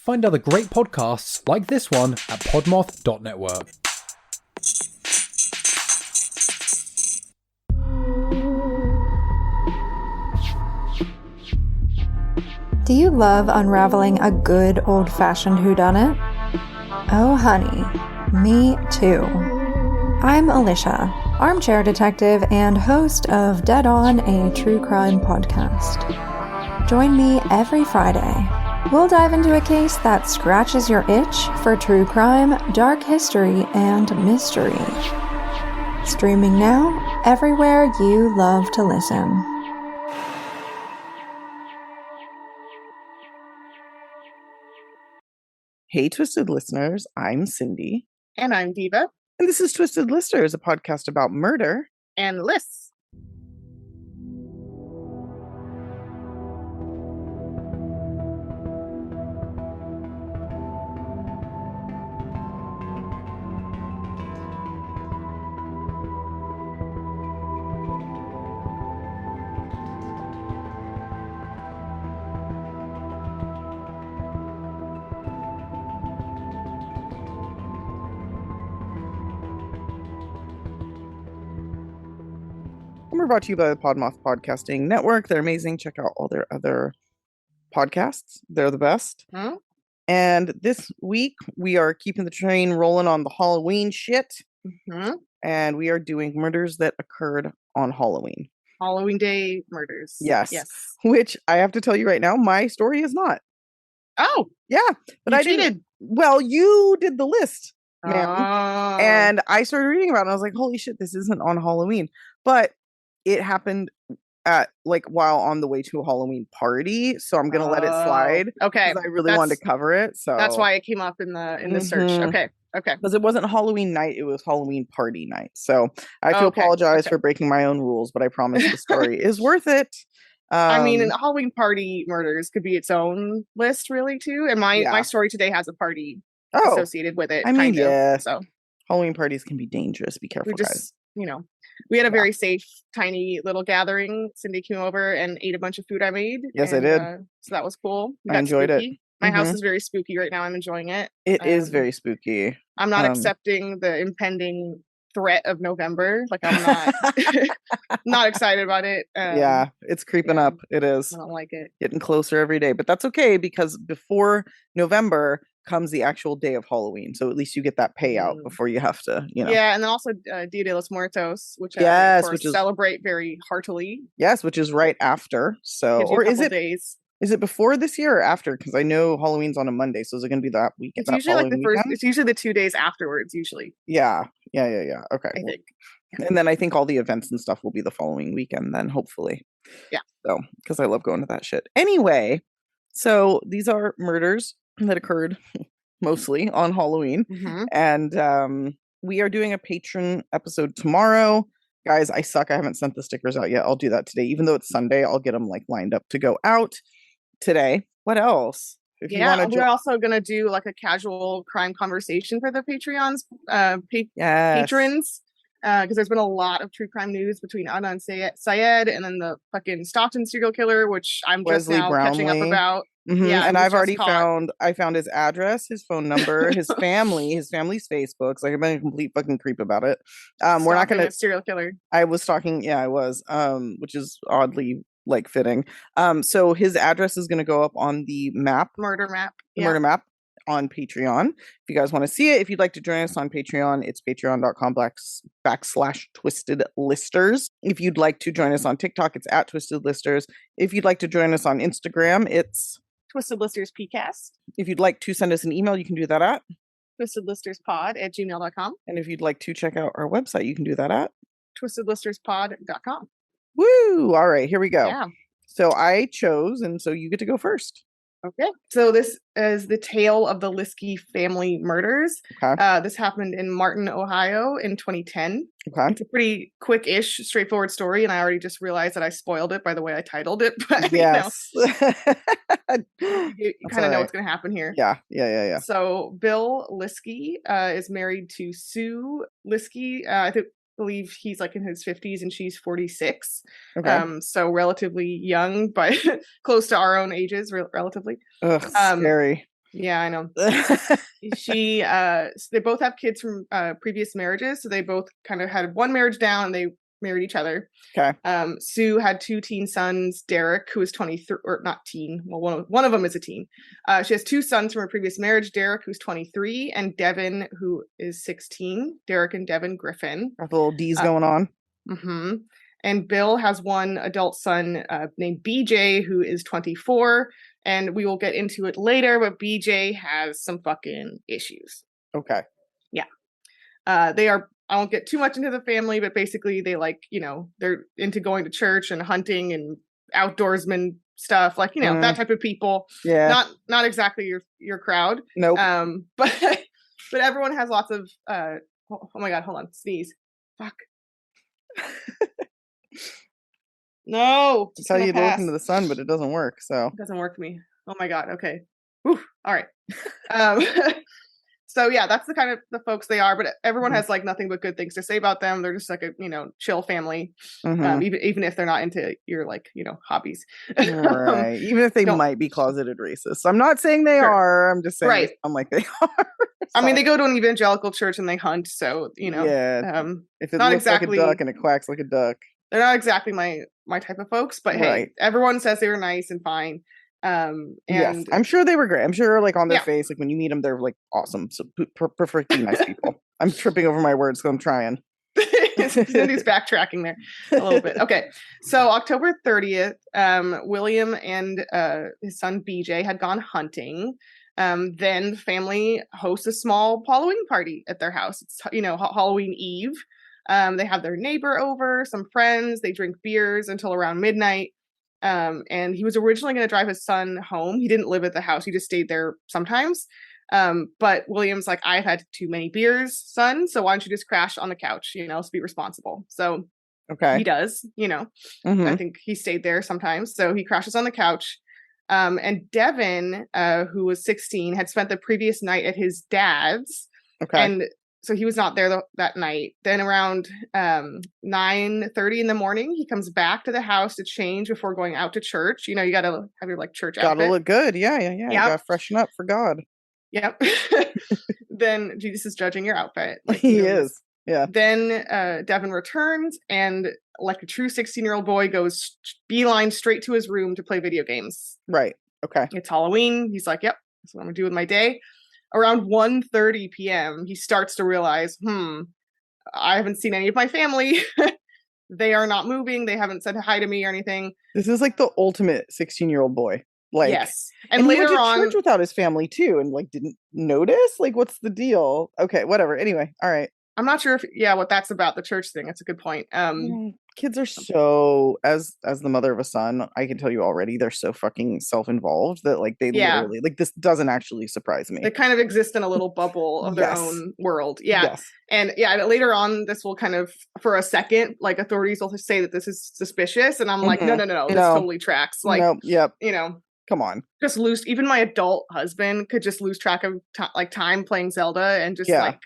Find other great podcasts like this one at podmoth.network. Do you love unraveling a good old-fashioned whodunit? Oh honey, me too. I'm Alicia, armchair detective and host of Dead On, a true crime podcast. Join me every Friday. We'll dive into a case that scratches your itch for true crime, dark history, and mystery. Streaming now, everywhere you love to listen. Hey, Twisted listeners, I'm Cindy. And I'm Diva. And this is Twisted Listers, a podcast about murder and lists. We're brought to you by the Podmoth Podcasting Network. They're amazing. Check out all their other podcasts. They're the best. Hmm? And this week, we are keeping the train rolling on the Hell-O-Ween shit. Mm-hmm. And we are doing murders that occurred on Halloween. Halloween Day murders. Yes. Which I have to tell you right now, my story is not. Oh. Yeah. But you I cheated. didn't. Well, you did the list, ma'am. Oh. And I started reading about it and I was like, holy shit, this isn't on Halloween. But it happened at while on the way to a Halloween party. So I'm gonna let it slide. Okay. Because I really wanted to cover it. So that's why it came up in the search. Okay. Because it wasn't Halloween night, it was Halloween party night. So I have to apologize for breaking my own rules, but I promise the story is worth it. I mean, and Halloween party murders could be its own list, really, too. And my story today has a party associated with it. I mean, So Halloween parties can be dangerous. Be careful, guys. We had a very safe, tiny little gathering. Cindy came over and ate a bunch of food I made. Yes, I did. So that was cool. I enjoyed it. My house is very spooky right now. I'm enjoying it. It is very spooky. I'm not accepting the impending threat of November. I'm not not excited about it. Yeah, it's creeping up. It is. I don't like it. Getting closer every day. But that's okay because before November comes the actual day of Halloween. So at least you get that payout before you have to, Yeah, and then also Dia de los Muertos, which which is celebrate very heartily. Yes, which is right after. So or is it days? Is it before this year or after? Because I know Halloween's on a Monday, so is it going to be that week? It's usually like the first. It's usually the 2 days afterwards. Usually. Yeah. Okay. I think. And then I think all the events and stuff will be the following weekend. Then hopefully. Yeah. So because I love going to that shit. Anyway, so these are murders that occurred mostly on Halloween, and we are doing a patron episode tomorrow. Guys, I suck. I haven't sent the stickers out yet. I'll do that today. Even though it's Sunday, I'll get them lined up to go out today. What else? We're also gonna do a casual crime conversation for the Patreons, patrons, because there's been a lot of true crime news between Adnan Syed and then the fucking Stockton serial killer, which I'm just now catching up about. Yeah, and I've already found his address, his phone number, his family's Facebook. So I've been a complete fucking creep about it. We're not gonna serial killer. I was stalking, yeah, I was, which is oddly fitting. So his address is gonna go up on the murder map on Patreon. If you guys want to see it, if you'd like to join us on Patreon, it's patreon.com/twistedlisters. If you'd like to join us on TikTok, it's @twistedlisters. If you'd like to join us on Instagram, it's Twisted Listers PCast. If you'd like to send us an email, you can do that at twistedlisterspod@gmail.com. And if you'd like to check out our website, you can do that at twistedlisterspod.com. Woo! All right, here we go. Yeah. So I chose, and so you get to go first. Okay. So this is the tale of the Liske family murders. Okay. This happened in Martin, Ohio in 2010. Okay. It's a pretty quick-ish, straightforward story, and I already just realized that I spoiled it by the way I titled it. But yes. you kind of know what's going to happen here. Yeah. So Bill Liske is married to Sue Liske. I believe he's in his 50s and she's 46. Okay. So relatively young, but close to our own ages, relatively. Ugh, scary. Yeah, I know. They both have kids from previous marriages, so they both kind of had one marriage down and they married each other. Okay. Sue had 2 teen sons, Derek, who is 23, or not teen, well, one of them is a teen. She has 2 sons from her previous marriage, Derek, who's 23, and Devin, who is 16. Derek and Devin Griffin. Got the little D's going on. Mm-hmm. And Bill has one adult son named BJ, who is 24. And we will get into it later, but BJ has some fucking issues. Okay. Yeah. They are, I won't get too much into the family, but basically they like, they're into going to church and hunting and outdoorsman stuff, like, that type of people. Yeah. Not exactly your crowd. Nope. But everyone has lots of, oh my God, hold on, sneeze. Fuck. No. It's how you look into the sun, but it doesn't work. So it doesn't work for me. Oh my God. Okay. Whew. All right. So yeah, that's the kind of the folks they are, but everyone has like nothing but good things to say about them. They're just like a, chill family. Even if they're not into your like, hobbies. Right. Even if they might be closeted racists. I'm not saying they are. I'm just saying I'm like they are. I mean, they go to an evangelical church and they hunt. So, Yeah. If it not looks exactly, like a duck and it quacks like a duck. They're not exactly my type of folks, but hey, everyone says they were nice and fine. And yes, I'm sure they were great. I'm sure like on their face, like when you meet them, they're like awesome. So perfectly nice people. I'm tripping over my words, so I'm trying. Cindy's backtracking there a little bit. Okay. So October 30th, William and his son BJ had gone hunting. Then the family hosts a small Halloween party at their house. It's, Halloween Eve. They have their neighbor over, some friends, they drink beers until around midnight. And he was originally going to drive his son home. He didn't live at the house. He just stayed there sometimes. But William's like, I've had too many beers, son. So why don't you just crash on the couch, so be responsible. So he does, I think he stayed there sometimes. So he crashes on the couch. And Devin, who was 16, had spent the previous night at his dad's. Okay. And so he was not there that night. Then around 9:30 in the morning, he comes back to the house to change before going out to church. You got to have your like church outfit. Gotta look good. Yeah. You gotta freshen up for God. Yep. Then Jesus is judging your outfit. Like, he is. Yeah. Then Devin returns and like a true 16-year-old boy goes beeline straight to his room to play video games. Right. Okay. It's Halloween. He's like, yep, that's what I'm gonna do with my day. Around 1:30 p.m., he starts to realize, I haven't seen any of my family. They are not moving. They haven't said hi to me or anything. This is like the ultimate 16-year-old boy. Like, yes. And later he went to church without his family too, and like didn't notice. Like, what's the deal? Okay, whatever. Anyway, all right. I'm not sure if what that's about, the church thing. That's a good point. Kids are so, as the mother of a son, I can tell you already, they're so fucking self-involved that like they literally, like, this doesn't actually surprise me. They kind of exist in a little bubble of their own world. Yeah. Yes. And later on, this will kind of, for a second, like authorities will say that this is suspicious. And I'm like, no, this totally tracks. Like, yep. Come on. Just lose, even my adult husband could just lose track of time playing Zelda and just like,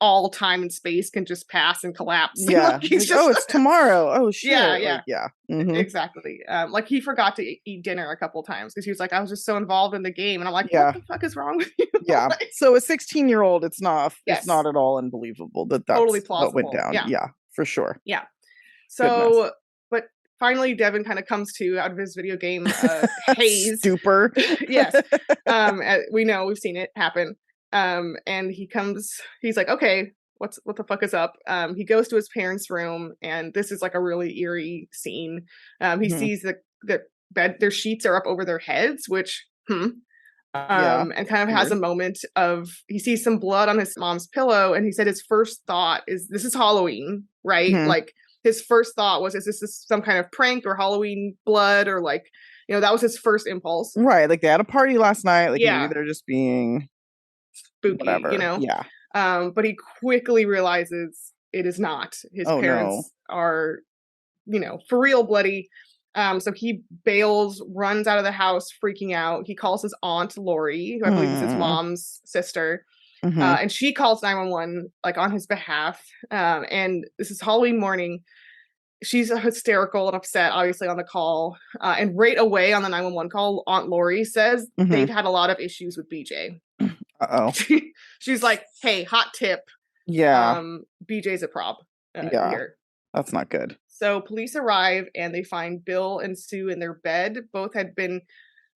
all time and space can just pass and collapse. Yeah. Like, he's just, it's tomorrow. Oh shit. Yeah. Like, mm-hmm. Exactly. Like he forgot to eat dinner a couple times because he was like, I was just so involved in the game. And I'm like, what the fuck is wrong with you? Yeah. Like, so a 16-year-old, it's not at all unbelievable that's totally plausible. What went down. Yeah, for sure. Yeah. So, but finally Devin kind of comes to out of his video game haze. Stupor. Yes. We know, we've seen it happen. And he's like, okay, what the fuck is up? He goes to his parents' room, and this is like a really eerie scene. He sees the bed, their sheets are up over their heads, which, and kind of has a moment of, he sees some blood on his mom's pillow, and he said his first thought is, this is Halloween, right? Like his first thought was, is this some kind of prank or Halloween blood, or like, that was his first impulse. Right. Like they had a party last night. Like maybe they're just being spooky, whatever. Yeah. But he quickly realizes it is not. His parents are, for real bloody. So he bails, runs out of the house, freaking out. He calls his aunt Lori, who I believe is his mom's sister. And she calls 911 like on his behalf. And this is Halloween morning. she's hysterical and upset, obviously, on the call. And right away on the 911 call, Aunt Lori says they've had a lot of issues with BJ. Uh-oh. She's like, hey, hot tip. Yeah. BJ's a prop here. That's not good. So police arrive and they find Bill and Sue in their bed. Both had been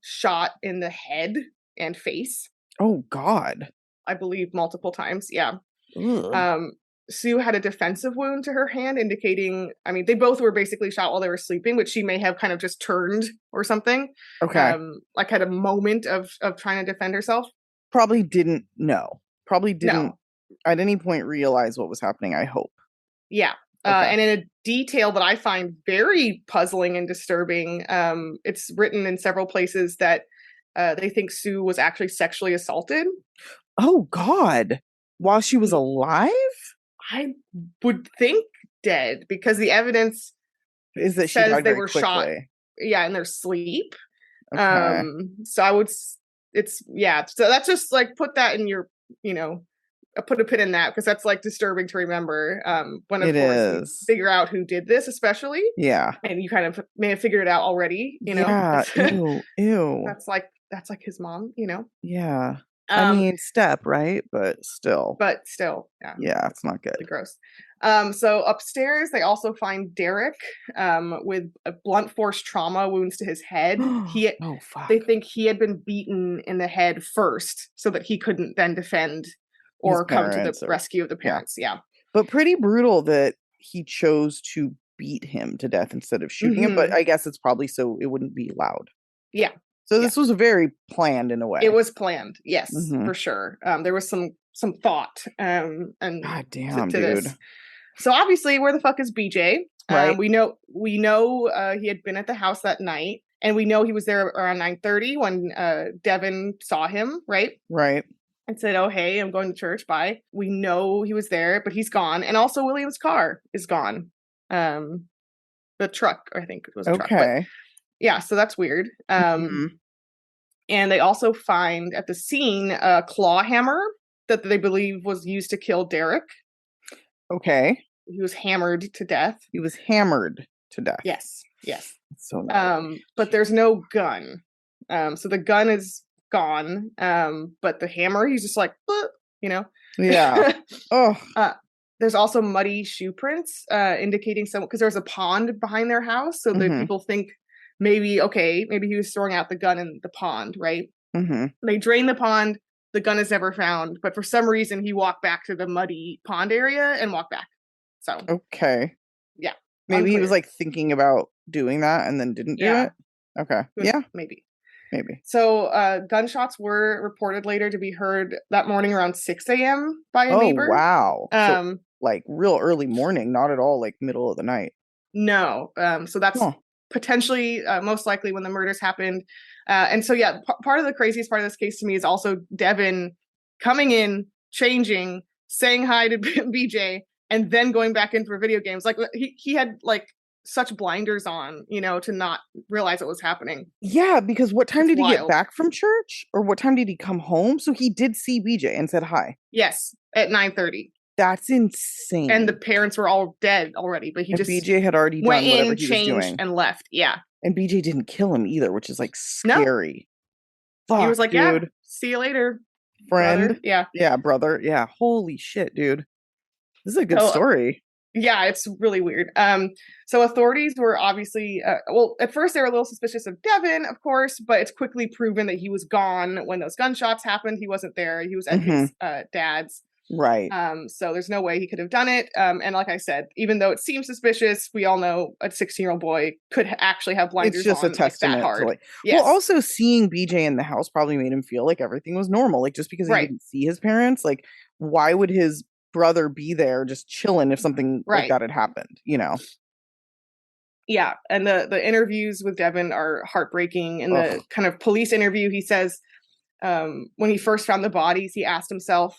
shot in the head and face. Oh, God. I believe multiple times. Yeah. Ugh. Sue had a defensive wound to her hand, indicating, I mean, they both were basically shot while they were sleeping, which she may have kind of just turned or something. Okay. Like had a moment of trying to defend herself. Probably didn't know. Probably didn't at any point realize what was happening, I hope. Yeah. And in a detail that I find very puzzling and disturbing, it's written in several places that they think Sue was actually sexually assaulted. Oh, God. While she was alive? I would think dead, because the evidence is that she says died they very were quickly. shot. Yeah, in their sleep. Okay. So I would, so that's just like, put that in your, put a pin in that, because that's like disturbing to remember. When of course you figure out who did this, especially. Yeah. And you kind of may have figured it out already, Yeah. Ew. That's like his mom, Yeah. I mean, step, right? But still. Yeah. Yeah, it's not good. Gross. So upstairs, they also find Derek with a blunt force trauma wounds to his head. They think he had been beaten in the head first, so that he couldn't then defend or come to the rescue of the parents. Yeah. But pretty brutal that he chose to beat him to death instead of shooting him. But I guess it's probably so it wouldn't be loud. Yeah. So this was very planned in a way. It was planned, yes, for sure. There was some thought and God damn, to dude. this. So obviously, where the fuck is BJ? Right. We know he had been at the house that night, and we know he was there around 9:30 when Devin saw him. Right. And said, "Oh, hey, I'm going to church. Bye." We know he was there, but he's gone, and also William's car is gone. The truck, I think, was a truck. Okay. Yeah, so that's weird. And they also find at the scene a claw hammer that they believe was used to kill Derek. Okay. He was hammered to death. Yes. So but there's no gun. So the gun is gone. But the hammer, he's just like, Yeah. Oh. There's also muddy shoe prints, indicating because there's a pond behind their house, so that people think maybe he was throwing out the gun in the pond, right? They drain the pond, the gun is never found, but for some reason he walked back to the muddy pond area and walked back. So okay. Yeah. Maybe he was like thinking about doing that and then didn't do it. Okay. Yeah. Maybe. So gunshots were reported later to be heard that morning around 6 a.m. by a neighbor. Oh, wow. So, like real early morning, not at all like middle of the night. No. So that's potentially most likely when the murders happened. And so, yeah, part of the craziest part of this case to me is also Devin coming in, changing, saying hi to BJ, and then going back in for video games. Like he had like such blinders on, to not realize what was happening. Yeah, because what time did he get back from church? Or what time did he come home? So he did see BJ and said hi. Yes, at 9:30. That's insane. And the parents were all dead already, but BJ had already done whatever he was doing and left. Yeah. And BJ didn't kill him either, which is like scary. No. Fuck, he was like, dude. Yeah, see you later, friend. Brother. Yeah. Yeah, brother. Yeah. Holy shit, dude. This is a good story. Yeah, it's really weird. So authorities were obviously, at first they were a little suspicious of Devin, of course, but it's quickly proven that he was gone when those gunshots happened. He wasn't there. He was at his dad's. Right. So there's no way he could have done it. And like I said, even though it seems suspicious, we all know a 16-year-old boy could actually have blinders on. It's just a testament that hard. to Well, also seeing BJ in the house probably made him feel like everything was normal. Like just because he didn't see his parents, like why would his brother be there just chilling if something like that had happened, Yeah, and the interviews with Devin are heartbreaking. In the kind of police interview, he says when he first found the bodies, he asked himself,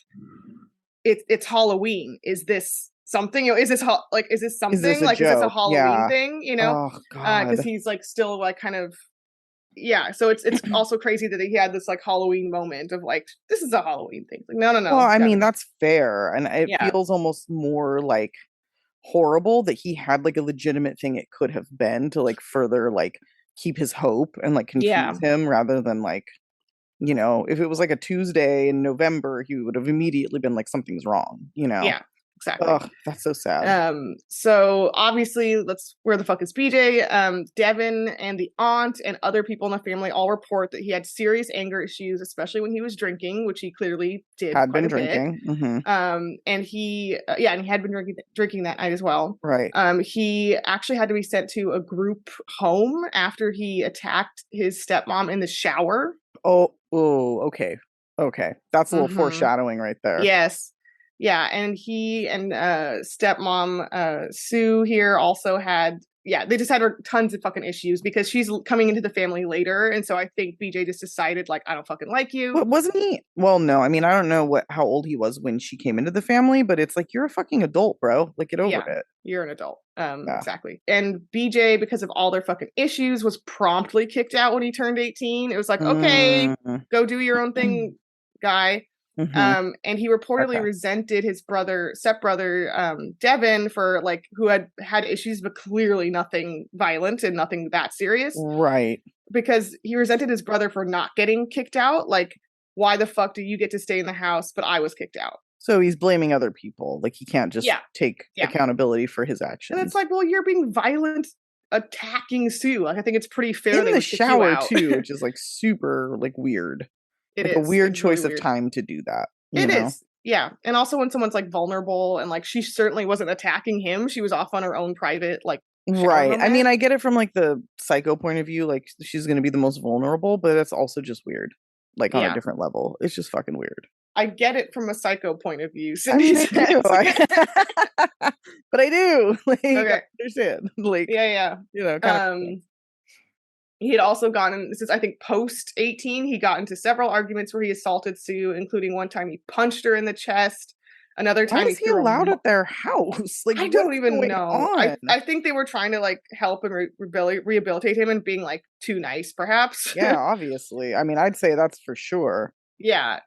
it's Hell-O-Ween. Is this something? Is this something? Is this a Halloween thing? Because he's like still like kind of So it's also crazy that he had this like Halloween moment of like, this is a Halloween thing. Like, no. Well, I mean that's fair, and it feels almost more like horrible that he had like a legitimate thing it could have been to like further like keep his hope and like confuse him rather than like, you know, if it was like a Tuesday in November, he would have immediately been like, something's wrong, you know? Yeah, exactly. Ugh, that's so sad. So obviously, where the fuck is BJ? Devin and the aunt and other people in the family all report that he had serious anger issues, especially when he was drinking, which he clearly did. Had been drinking. And he had been drinking that night as well. Right. He actually had to be sent to a group home after he attacked his stepmom in the shower. Oh, okay. That's a little foreshadowing right there. Yes. Yeah, and he and stepmom Sue here also had, they just had tons of fucking issues because she's coming into the family later, and so I think BJ just decided, like, I don't fucking like you. But wasn't he? Well, no, I mean, I don't know how old he was when she came into the family, but it's like, you're a fucking adult, bro. Like, get over it. You're an adult. Exactly. And BJ, because of all their fucking issues, was promptly kicked out when he turned 18. It was like, okay, go do your own thing, guy. And he reportedly resented his stepbrother, Devin, for like, who had issues, but clearly nothing violent and nothing that serious. Right. Because he resented his brother for not getting kicked out. Like, why the fuck do you get to stay in the house, but I was kicked out? So he's blaming other people. Like, he can't just take accountability for his actions. And it's like, well, you're being violent, attacking Sue. Like, I think it's pretty fair. In the shower too, which is like super like weird. It is a weird choice of time to do that. It is. Yeah. And also when someone's like vulnerable and like, she certainly wasn't attacking him. She was off on her own private, like, right. I mean, I get it from like the psycho point of view. Like, she's going to be the most vulnerable, but it's also just weird. Like, on a different level. It's just fucking weird. I get it from a psycho point of view. I mean, I do. But I do. Like, I understand. Like, yeah. You know, he had also gotten, this is, I think, post 18, he got into several arguments where he assaulted Sue, including one time he punched her in the chest. Another time, why is he allowed at their house? Like, I don't even know. I think they were trying to like help and rehabilitate him and being like too nice, perhaps. Yeah, obviously. I mean, I'd say that's for sure. Yeah.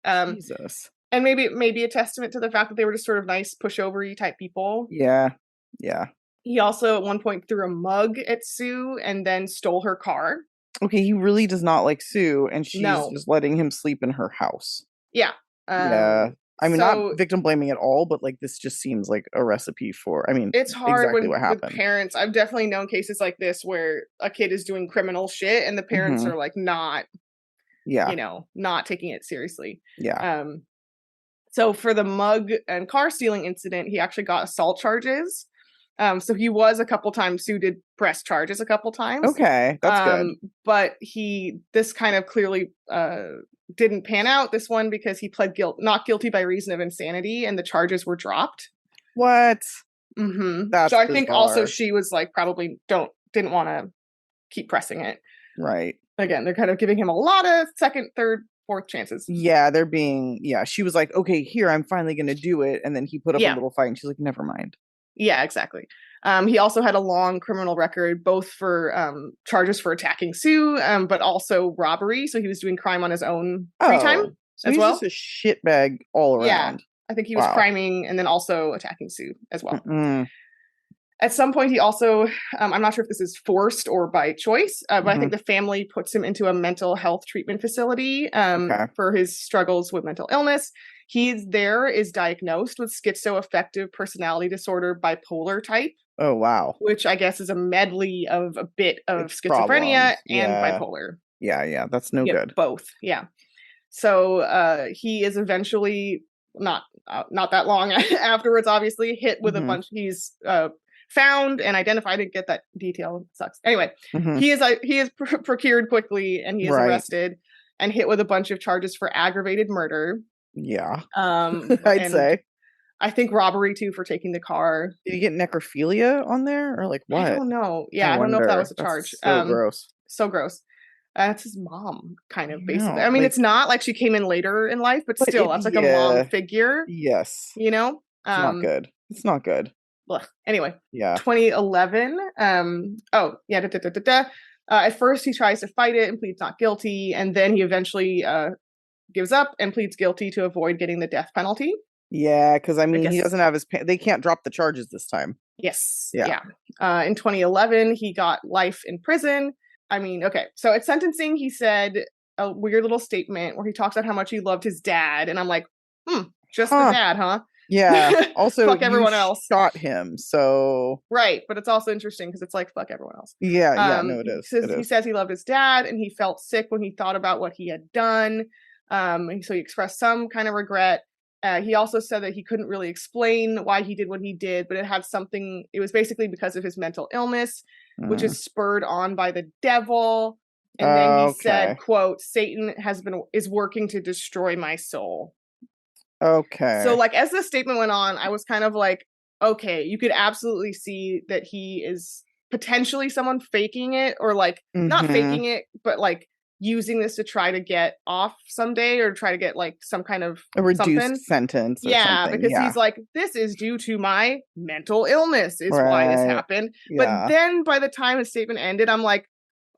Jesus. And maybe a testament to the fact that they were just sort of nice, pushover-y type people. Yeah. He also at one point threw a mug at Sue and then stole her car. Okay, he really does not like Sue, and she's just letting him sleep in her house. Yeah. I mean, not victim blaming at all, but like, this just seems like a recipe for, I mean, it's hard exactly what happened. With parents. I've definitely known cases like this where a kid is doing criminal shit and the parents are like not taking it seriously. Yeah. So for the mug and car stealing incident, he actually got assault charges. So he was a couple times. Sue did press charges a couple times. Okay, that's good. But this kind of clearly didn't pan out, this one, because he pled not guilty by reason of insanity, and the charges were dropped. What? That's so I think also she was like, probably didn't want to keep pressing it. Right. Again, they're kind of giving him a lot of second, third, fourth chances. Yeah, she was like, okay, here, I'm finally going to do it. And then he put up a little fight and she's like, never mind. Yeah, exactly. He also had a long criminal record, both for charges for attacking Sue, but also robbery. So he was doing crime on his own free time so he's just a shitbag all around. Yeah, I think he was criming and then also attacking Sue as well. At some point, he also, I'm not sure if this is forced or by choice, but I think the family puts him into a mental health treatment facility for his struggles with mental illness. He is diagnosed with schizoaffective personality disorder, bipolar type. Oh, wow. Which I guess is a medley of a bit of schizophrenia and bipolar. Yeah. That's no good. Both. Yeah. So he is eventually not that long afterwards, obviously, hit with a bunch. He's found and identified. I didn't get that detail. It sucks. Anyway, he is procured quickly and he is arrested and hit with a bunch of charges for aggravated murder. Yeah. I'd say. I think robbery too for taking the car. Did you get necrophilia on there or like what? I don't know. Yeah, I don't know if that was a charge. That's so gross. So gross. That's his mom, kind of, basically. I mean, it's not like she came in later in life, but still, that's like a mom figure. Yes. You know? It's not good. It's not good. Anyway. Yeah. 2011. At first, he tries to fight it and pleads not guilty. And then he eventually gives up and pleads guilty to avoid getting the death penalty. Yeah, because I mean, he guess. doesn't have his. They can't drop the charges this time. Yes. Yeah. In 2011, he got life in prison. I mean, okay. So at sentencing, he said a weird little statement where he talks about how much he loved his dad, and I'm like, just the dad, huh? Yeah. Also, fuck everyone else. Shot him, so right. But it's also interesting because it's like fuck everyone else. Yeah. No, it is. He says he loved his dad, and he felt sick when he thought about what he had done. And so he expressed some kind of regret. He also said that he couldn't really explain why he did what he did, but it was basically because of his mental illness, which is spurred on by the devil. And then he said, quote, Satan is working to destroy my soul. Okay. So like, as the statement went on, I was kind of like, okay, you could absolutely see that he is potentially someone faking it, or like not faking it, but like using this to try to get off someday, or try to get like some kind of a reduced sentence. Or something. Because he's like, this is due to my mental illness is why this happened. Yeah. But then by the time his statement ended, I'm like,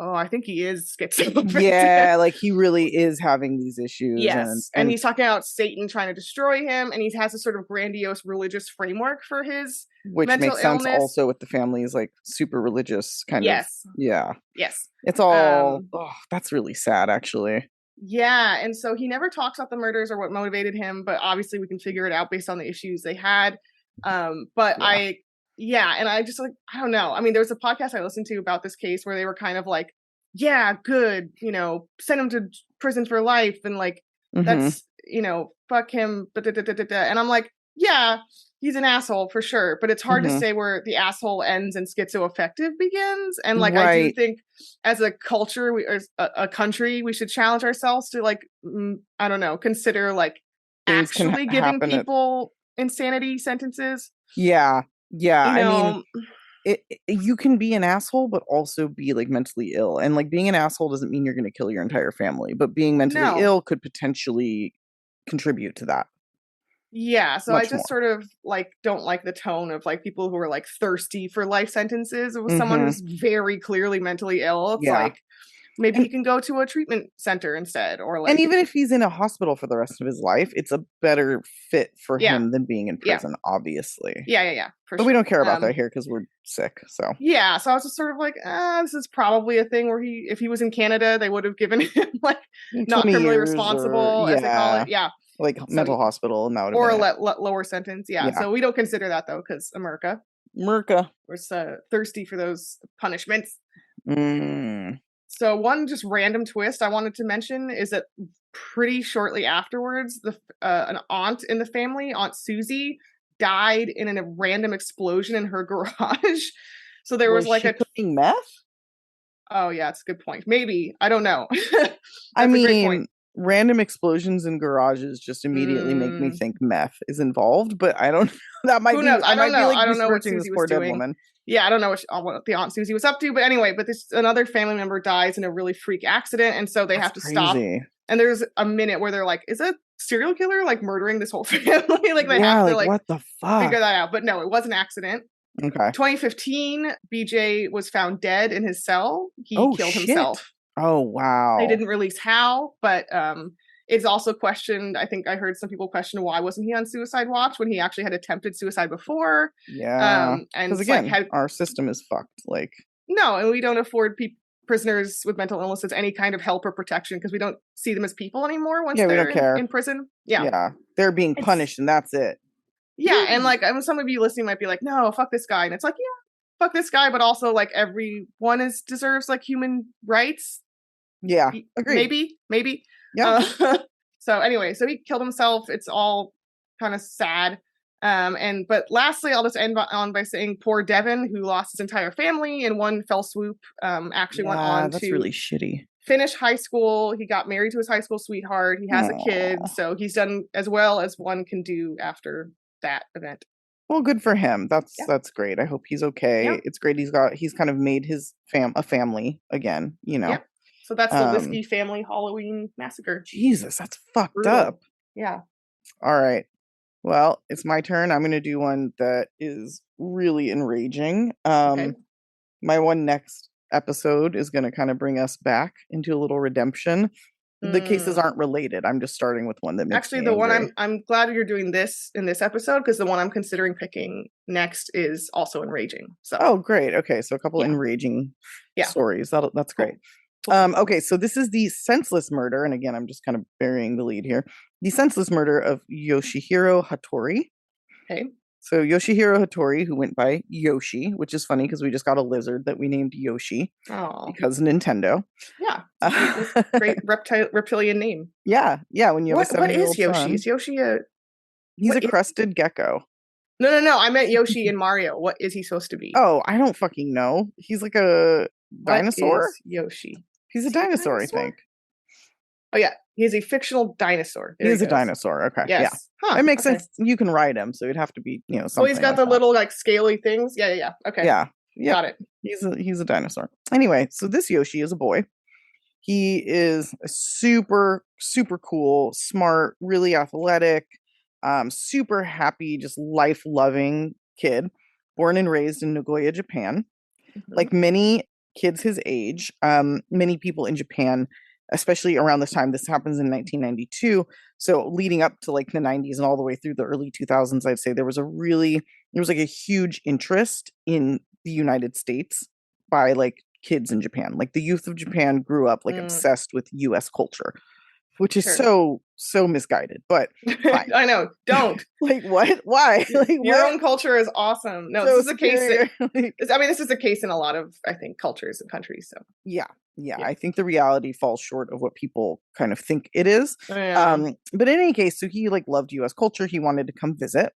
oh, I think he is schizophrenic. Yeah, like he really is having these issues. Yes. And he's talking about Satan trying to destroy him, and he has a sort of grandiose religious framework for his mental makes illness. Sense also with the family's like super religious kind of. Yeah. Yes. It's all that's really sad actually. Yeah, and so he never talks about the murders or what motivated him, but obviously we can figure it out based on the issues they had. And I just like, I don't know. I mean, there was a podcast I listened to about this case where they were kind of like, yeah, good, send him to prison for life, and like that's, fuck him, and I'm like, yeah, he's an asshole for sure, but it's hard to say where the asshole ends and schizoaffective begins. And like, I do think as a culture, as a country, we should challenge ourselves to like, I don't know, consider like actually giving people insanity sentences. Yeah. I mean, you can be an asshole, but also be like mentally ill. And like being an asshole doesn't mean you're going to kill your entire family, but being mentally ill could potentially contribute to that. Yeah, so I just sort of like don't like the tone of like people who are like thirsty for life sentences with someone who's very clearly mentally ill. It's like, maybe he can go to a treatment center instead, or like. And even if he's in a hospital for the rest of his life, it's a better fit for him than being in prison, obviously. Yeah. But we don't care about that here because we're sick. So yeah, so I was just sort of like, this is probably a thing where if he was in Canada, they would have given him like not criminally responsible, as they call it. Yeah. Like mental hospital, and that would or a lower sentence. Yeah. So we don't consider that though, because America was thirsty for those punishments. So one just random twist I wanted to mention is that pretty shortly afterwards, an aunt in the family, Aunt Susie, died in a random explosion in her garage. So there was like cooking meth. Oh yeah, it's a good point. Maybe, I don't know. I mean, random explosions in garages just immediately make me think meth is involved, but I don't. That might be. I don't know. I don't know what Susie was doing. Woman. Yeah, I don't know what the Aunt Susie was up to, but anyway, another family member dies in a really freak accident, and so they have to stop. And there's a minute where they're like, "Is a serial killer like murdering this whole family?" Like they have to like what the fuck figure that out. But no, it was an accident. Okay. 2015, BJ was found dead in his cell. He killed himself. Oh wow! They didn't release how, but it's also questioned. I think I heard some people question why wasn't he on suicide watch when he actually had attempted suicide before. Yeah, and because again, our system is fucked. Like no, and we don't afford prisoners with mental illnesses any kind of help or protection because we don't see them as people anymore once they're in prison. Yeah, they're being punished, and that's it. Yeah, and like some of you listening might be like, no, fuck this guy, and it's like, yeah, fuck this guy, but also like everyone deserves like human rights. Yeah, agreed. Maybe. Yeah. So anyway, so he killed himself. It's all kind of sad. But lastly, I'll just end on by saying poor Devin, who lost his entire family in one fell swoop, actually went on that's to really shitty. Finish high school. He got married to his high school sweetheart. He has a kid, so he's done as well as one can do after that event. Well, good for him. That's great. I hope he's okay. Yeah. It's great he's kind of made his a family again, Yeah. So that's the Liske family Hell-O-Ween massacre. Jesus, that's fucked up. Yeah. All right. Well, it's my turn. I'm going to do one that is really enraging. My one next episode is going to kind of bring us back into a little redemption. The cases aren't related. I'm just starting with one that makes actually me the angry. one I'm glad you're doing this in this episode, because the one I'm considering picking next is also enraging. So oh, great. Okay, so a couple enraging stories. That's great. Cool. Okay, so this is the senseless murder, and again, I'm just kind of burying the lead here. The senseless murder of Yoshihiro Hattori. Okay. So Yoshihiro Hattori, who went by Yoshi, which is funny because we just got a lizard that we named Yoshi because Nintendo. Yeah, it's a great reptilian name. Yeah. When you have a 7-year-old what is Yoshi? son. Is Yoshi a? He's a crested gecko. No. I meant Yoshi in Mario. What is he supposed to be? Oh, I don't fucking know. He's like a dinosaur. What is Yoshi? He's a dinosaur, I think. Oh yeah, he is a fictional dinosaur. He is a dinosaur. Okay. Yes. Yeah. It makes sense. You can ride him, so it'd have to be, something. Oh, he's got the little like scaly things. Yeah. Okay. Yeah. Got it. He's a dinosaur. Anyway, so this Yoshi is a boy. He is a super, super cool, smart, really athletic, super happy, just life-loving kid, born and raised in Nagoya, Japan. Mm-hmm. Like many kids his age, many people in Japan, especially around this time, this happens in 1992. So leading up to like the 90s and all the way through the early 2000s, I'd say there was like a huge interest in the United States by like kids in Japan. Like the youth of Japan grew up like obsessed with US culture, which is so misguided, but I know. Don't. Like what? Why? Like your own culture is awesome. No, so this is a case. This is a case in a lot of, I think, cultures and countries. So yeah. I think the reality falls short of what people kind of think it is. But in any case, so he like loved US culture. He wanted to come visit.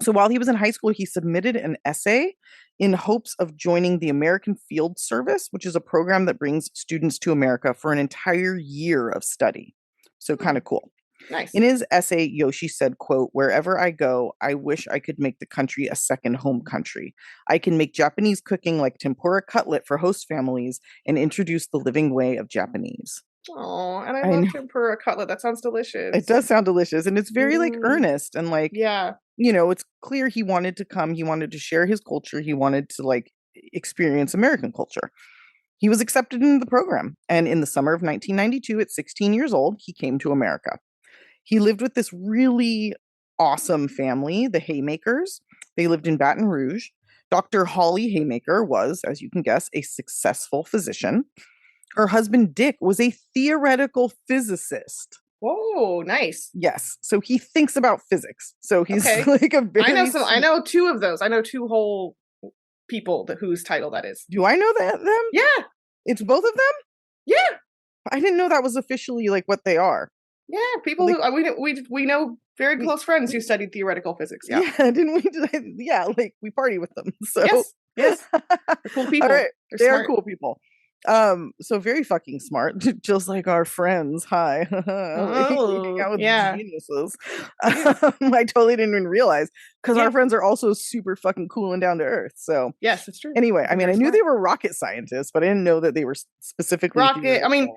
So while he was in high school, he submitted an essay in hopes of joining the American Field Service, which is a program that brings students to America for an entire year of study. So kind of cool. Nice. In his essay, Yoshi said, quote, "Wherever I go, I wish I could make the country a second home country. I can make Japanese cooking like tempura cutlet for host families and introduce the living way of Japanese." Oh, and I love tempura cutlet. That sounds delicious. It does sound delicious. And it's very like earnest and like, it's clear he wanted to come. He wanted to share his culture. He wanted to like experience American culture. He was accepted into the program. And in the summer of 1992, at 16 years old, he came to America. He lived with this really awesome family, the Haymakers. They lived in Baton Rouge. Dr. Holly Haymaker was, as you can guess, a successful physician. Her husband, Dick, was a theoretical physicist. Whoa, nice. Yes. So he thinks about physics. So he's like a very... I know two of those. I know two whole people whose title that is. Do I know them? Yeah. It's both of them? Yeah. I didn't know that was officially like what they are. Yeah, people like, who we know very close friends who studied theoretical physics. Yeah, didn't we? Yeah, like we party with them. So yes, they're cool people. All right, they are cool people. So very fucking smart, just like our friends. Hi, out with geniuses. I totally didn't even realize because our friends are also super fucking cool and down to earth. So yes, it's true. Anyway, I mean, I knew they were rocket scientists, but I didn't know that they were specifically rocket. I mean,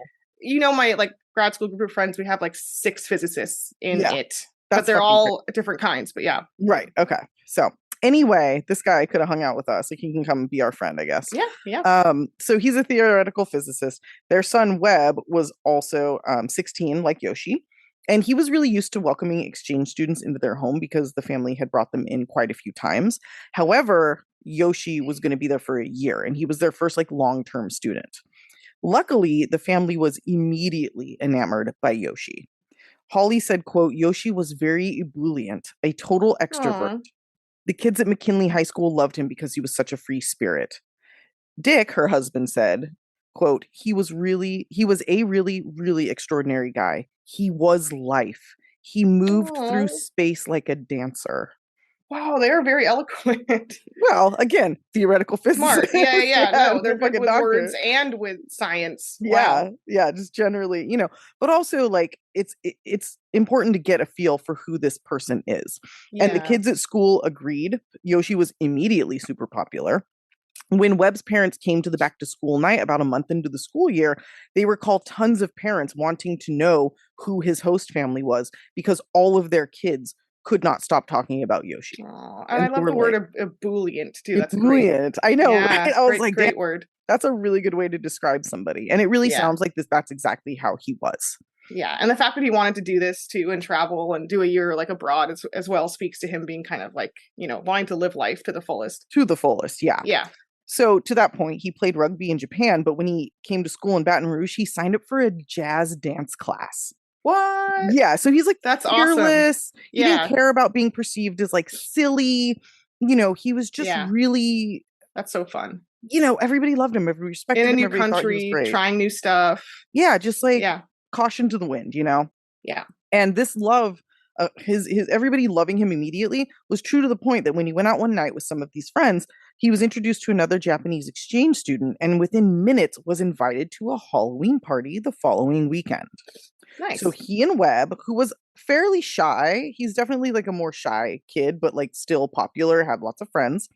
my like grad school group of friends, we have like 6 physicists in it, but they're all different kinds. But yeah, right. Okay. So anyway, this guy could have hung out with us. Like he can come be our friend, I guess. Yeah. So he's a theoretical physicist. Their son Webb was also 16, like Yoshi, and he was really used to welcoming exchange students into their home because the family had brought them in quite a few times. However, Yoshi was going to be there for a year, and he was their first like long-term student. Luckily, the family was immediately enamored by Yoshi. Holly said, quote, "Yoshi was very ebullient, a total extrovert. Aww. The kids at McKinley High School loved him because he was such a free spirit." Dick, her husband, said, quote, he was a really, really extraordinary guy. He was life. He moved through space like a dancer. Wow, they are very eloquent. Well, again, theoretical physics. Smart. Yeah. No, they're good with words and with science. Wow. Yeah, just generally, but also like it's important to get a feel for who this person is. Yeah. And the kids at school agreed. Yoshi was immediately super popular. When Webb's parents came to the back to school night about a month into the school year, they recall tons of parents wanting to know who his host family was because all of their kids could not stop talking about Yoshi. And I love the word ebullient too. That's ebullient. I know. Yeah, right? I was like, great word. That's a really good way to describe somebody. And it really sounds like that's exactly how he was. Yeah. And the fact that he wanted to do this too and travel and do a year like abroad as well speaks to him being kind of like, wanting to live life to the fullest. To the fullest, yeah. Yeah. So to that point, he played rugby in Japan, but when he came to school in Baton Rouge, he signed up for a jazz dance class. What? Yeah, so he's like that's fearless. Awesome. He didn't care about being perceived as like silly. He was just really. That's so fun. Everybody loved him. Everybody respected him. In a new everybody country, trying new stuff. Yeah, just like caution to the wind, Yeah. And this love, his everybody loving him immediately was true to the point that when he went out one night with some of these friends, he was introduced to another Japanese exchange student and within minutes was invited to a Halloween party the following weekend. Nice. So he and Webb, who was fairly shy, he's definitely like a more shy kid, but like still popular, had lots of friends.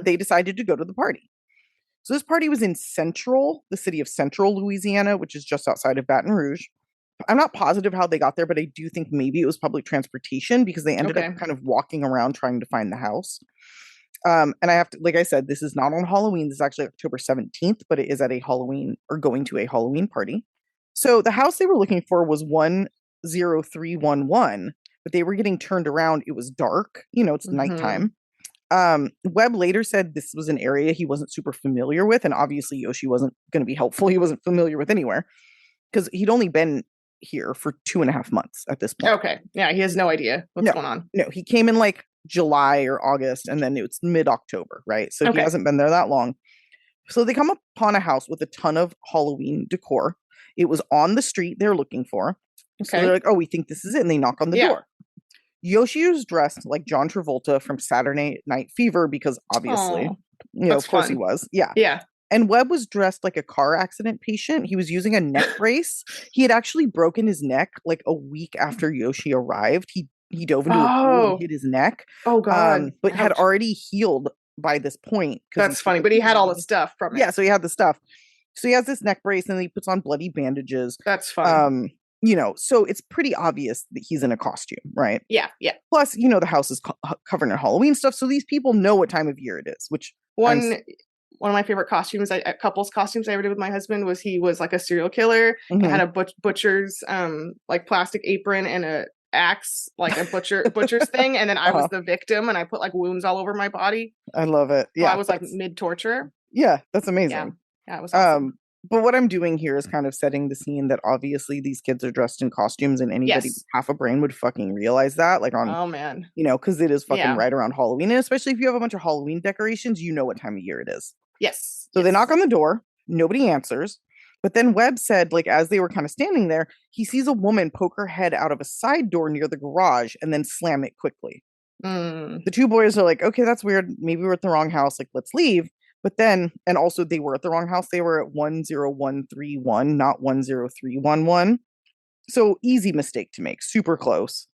They decided to go to the party. So this party was in the city of Central Louisiana, which is just outside of Baton Rouge. I'm not positive how they got there, but I do think maybe it was public transportation because they ended up kind of walking around trying to find the house. And I have to, like I said, this is not on Halloween. This is actually October 17th, but it is at a Halloween or going to a Halloween party. So the house they were looking for was 10311, but they were getting turned around. It was dark. It's nighttime. Webb later said this was an area he wasn't super familiar with. And obviously Yoshi wasn't going to be helpful. He wasn't familiar with anywhere because he'd only been here for 2.5 months at this point. Okay. Yeah. He has no idea what's going on. No, he came in like July or August and then it's mid-October, right? So he hasn't been there that long. So they come upon a house with a ton of Halloween decor. It was on the street they're looking for. So they're like, oh, we think this is it. And they knock on the door. Yoshi was dressed like John Travolta from Saturday Night Fever because obviously, of course he was. Yeah. Yeah. And Webb was dressed like a car accident patient. He was using a neck brace. He had actually broken his neck like a week after Yoshi arrived. He dove into a pool and hit his neck. Oh, God. But had already healed by this point. That's funny. But he had all the stuff from it. Yeah, so he had the stuff. So he has this neck brace and then he puts on bloody bandages. That's fun. So it's pretty obvious that he's in a costume, right? Yeah, yeah. Plus, the house is covered in Halloween stuff. So these people know what time of year it is, which one of my favorite costumes, couples costumes I ever did with my husband was he was like a serial killer. He had a butcher's like plastic apron and a axe, like a butcher's thing. And then I was the victim and I put like wounds all over my body. I love it. Yeah. So I was like mid torture. Yeah. That's amazing. Yeah, it was awesome. But what I'm doing here is kind of setting the scene that obviously these kids are dressed in costumes and anybody with half a brain would fucking realize that. Like oh man. Because it is fucking right around Halloween. And especially if you have a bunch of Halloween decorations, you know what time of year it is. Yes. So they knock on the door. Nobody answers. But then Webb said, like, as they were kind of standing there, he sees a woman poke her head out of a side door near the garage and then slam it quickly. The two boys are like, okay, that's weird. Maybe we're at the wrong house. Like, let's leave. But then, and also they were at the wrong house. They were at 10131, not 10311. So easy mistake to make. Super close.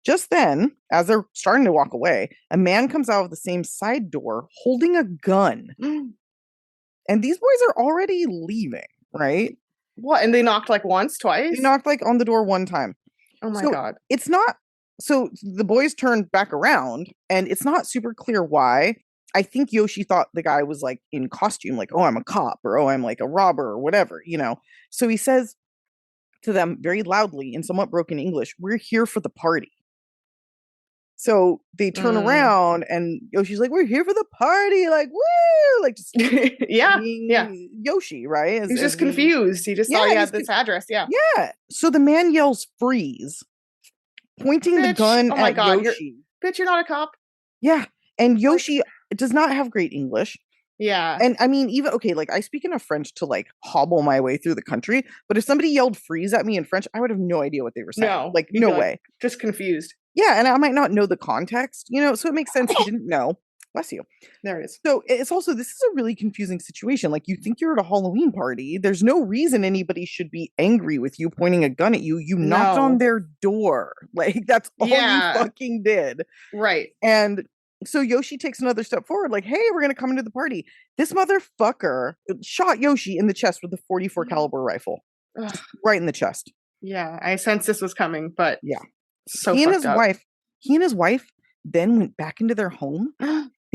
Just then, as they're starting to walk away, a man comes out of the same side door holding a gun. And these boys are already leaving, right? What? And they knocked like once, twice? They knocked like on the door one time. Oh my God. It's not. So the boys turned back around and it's not super clear why. I think Yoshi thought the guy was like in costume, like, oh, I'm a cop or oh, I'm like a robber or whatever, So he says to them very loudly in somewhat broken English, we're here for the party. So they turn around and Yoshi's like, we're here for the party. Like, woo! Like, just yeah. Yoshi, right? He's just confused. He just thought he had this address. Yeah. Yeah. So the man yells, freeze, pointing the gun at Yoshi. Bitch, you're not a cop. Yeah. And Yoshi does not have great English. Yeah. And I mean, even, okay, like I speak enough French to like hobble my way through the country. But if somebody yelled freeze at me in French, I would have no idea what they were saying. No. Like, no way. Just confused. Yeah. And I might not know the context, so it makes sense he didn't know. Bless you. There it is. So it's also, this is a really confusing situation. Like you think you're at a Halloween party. There's no reason anybody should be angry with you pointing a gun at you. You knocked on their door. Like that's all you fucking did. Right. And so Yoshi takes another step forward, like, hey, we're going to come into the party. This motherfucker shot Yoshi in the chest with a 44 caliber rifle. Right in the chest. Yeah. I sensed this was coming, but yeah. So he and his wife then went back into their home.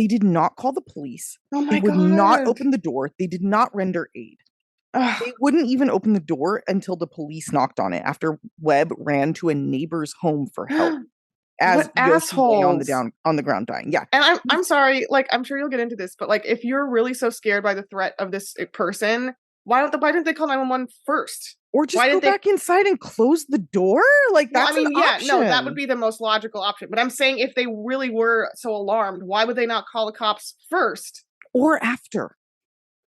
They did not call the police. Oh my They would God. not open the door. They did not render aid. They wouldn't even open the door until the police knocked on it after Webb ran to a neighbor's home for help. As What Yoshi lay on the assholes. ground dying. Yeah. And I'm sorry, like, I'm sure you'll get into this, but like, if you're really so scared by the threat of this person, why didn't they call 911 first? Or just go back inside and close the door? Like, that's an option. No, that would be the most logical option. But I'm saying, if they really were so alarmed, why would they not call the cops first? Or after.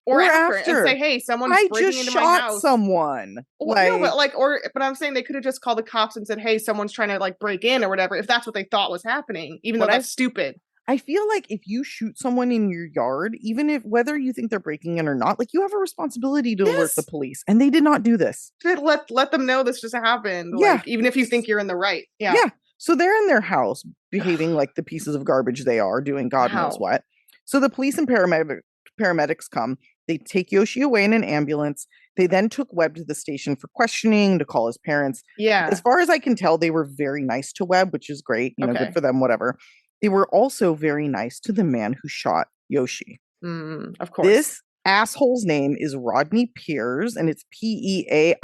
Or after. And say, hey, someone's breaking into my house. I just shot someone. But I'm saying they could have just called the cops and said, hey, someone's trying to like break in or whatever, if that's what they thought was happening, even though that's stupid. I feel like if you shoot someone in your yard, even if whether you think they're breaking in or not, like, you have a responsibility to alert the police, and they did not do this. Let them know this just happened. Yeah. Like, even if you think you're in the right. Yeah. Yeah. So they're in their house behaving like the pieces of garbage they are, doing God knows what. So the police and paramedics come. They take Yoshi away in an ambulance. They then took Webb to the station for questioning, to call his parents. Yeah. As far as I can tell, they were very nice to Webb, which is great. You know, good for them, whatever. They were also very nice to the man who shot Yoshi. Of course. This asshole's name is Rodney Piers, and it's Peairs.